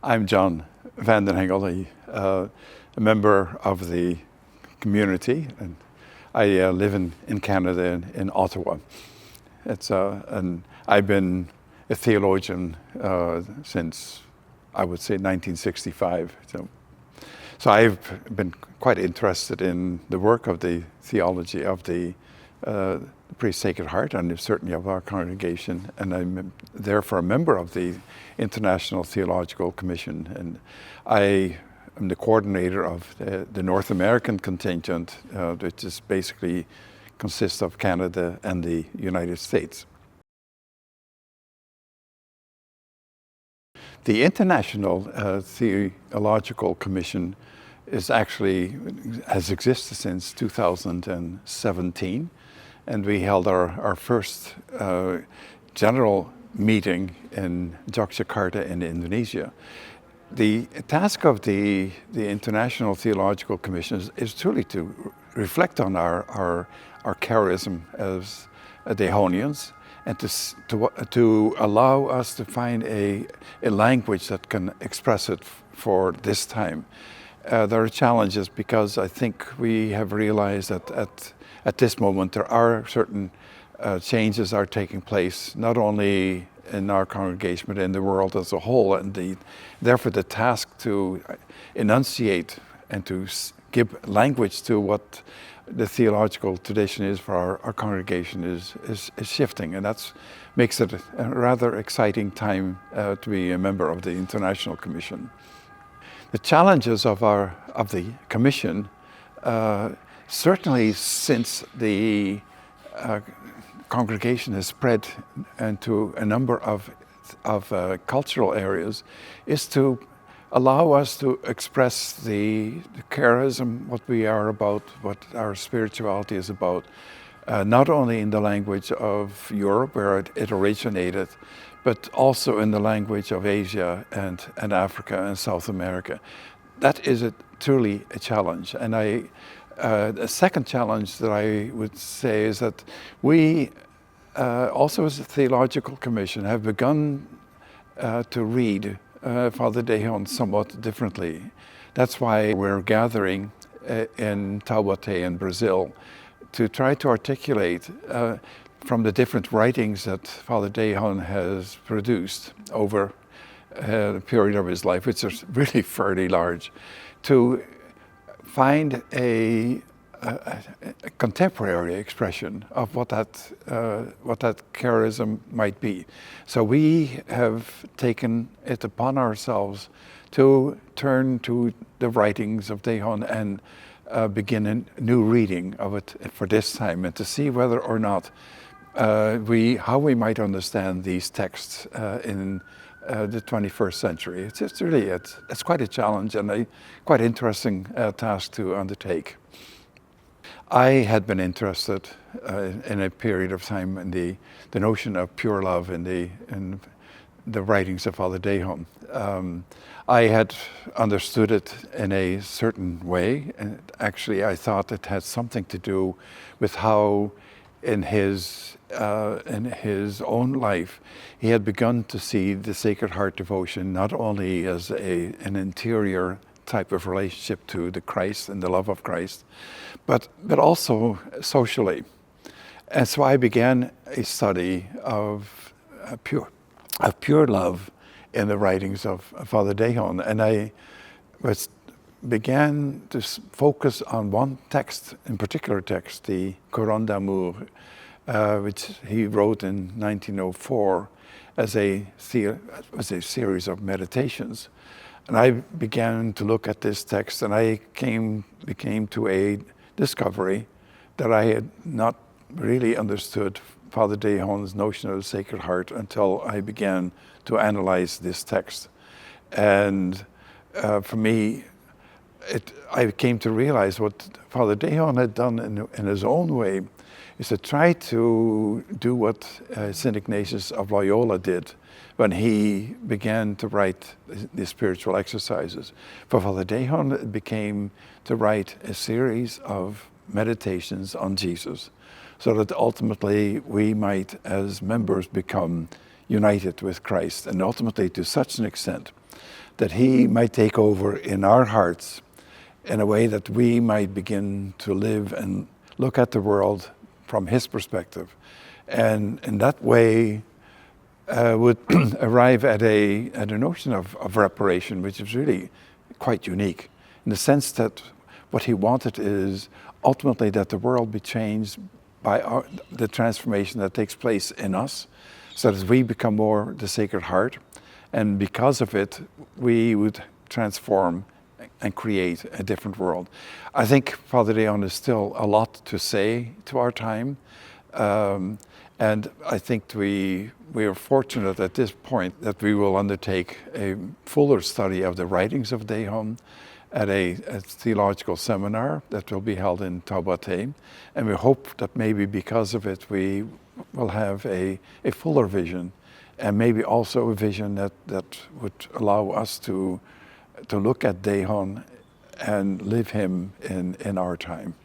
I'm John van den Hengel, a member of the community, and I live in Canada, in Ottawa. And I've been a theologian since, I would say, 1965. So I've been quite interested in the work of the theology of the Pretty Sacred Heart, and certainly of our congregation, and I'm therefore a member of the International Theological Commission, and I am the coordinator of the North American contingent, which is basically consists of Canada and the United States. The International Theological Commission has existed since 2017, and we held our first general meeting in Jakarta in Indonesia. The task of the International Theological Commission is truly to reflect on our charism as Dehonians, and to allow us to find a language that can express it for this time. There are challenges because I think we have realized that at this moment there are certain changes are taking place, not only in our congregation but in the world as a whole, and therefore the task to enunciate and to give language to what the theological tradition is for our congregation is shifting, and that makes it a rather exciting time to be a member of the International Commission. The challenges of the Commission, certainly since the congregation has spread into a number of cultural areas, is to allow us to express the charism, what we are about, what our spirituality is about, not only in the language of Europe, where it originated, but also in the language of Asia and Africa and South America. That is truly a challenge. And a second challenge that I would say is that we, also as a Theological Commission, have begun to read Father Dehon somewhat differently. That's why we're gathering in Taubaté in Brazil to try to articulate from the different writings that Father Dehon has produced over the period of his life, which is really fairly large, to find a contemporary expression of what that charism might be. So we have taken it upon ourselves to turn to the writings of Dehon and begin a new reading of it for this time, and to see whether or not how we might understand these texts in the 21st century. It's quite a challenge and a quite interesting task to undertake. I had been interested in a period of time in the notion of pure love in the writings of Father Dehon. I had understood it in a certain way, and actually I thought it had something to do with how in his own life he had begun to see the Sacred Heart devotion not only as an interior type of relationship to the Christ and the love of Christ, but also socially. And so I began a study of pure love in the writings of Father Dehon, and I began to focus on one text, in particular text, the Couronne d'Amour, which he wrote in 1904 as a series of meditations. And I began to look at this text, and I became to a discovery that I had not really understood Father Dehon's notion of the Sacred Heart until I began to analyze this text. And for me, I came to realize what Father Dehon had done in his own way is to try to do what St. Ignatius of Loyola did when he began to write the spiritual exercises. For Father Dehon, it became to write a series of meditations on Jesus, so that ultimately we might, as members, become united with Christ, and ultimately to such an extent that he might take over in our hearts in a way that we might begin to live and look at the world from his perspective. And in that way would arrive at a notion of reparation, which is really quite unique, in the sense that what he wanted is ultimately that the world be changed by the transformation that takes place in us, so that we become more the Sacred Heart, and because of it, we would transform and create a different world. I think Father Leon is still a lot to say to our time, and I think we are fortunate at this point that we will undertake a fuller study of the writings of Dejon at a theological seminar that will be held in Taubaté, and we hope that maybe because of it we will have a fuller vision, and maybe also a vision that would allow us to look at Dejon and live him in our time.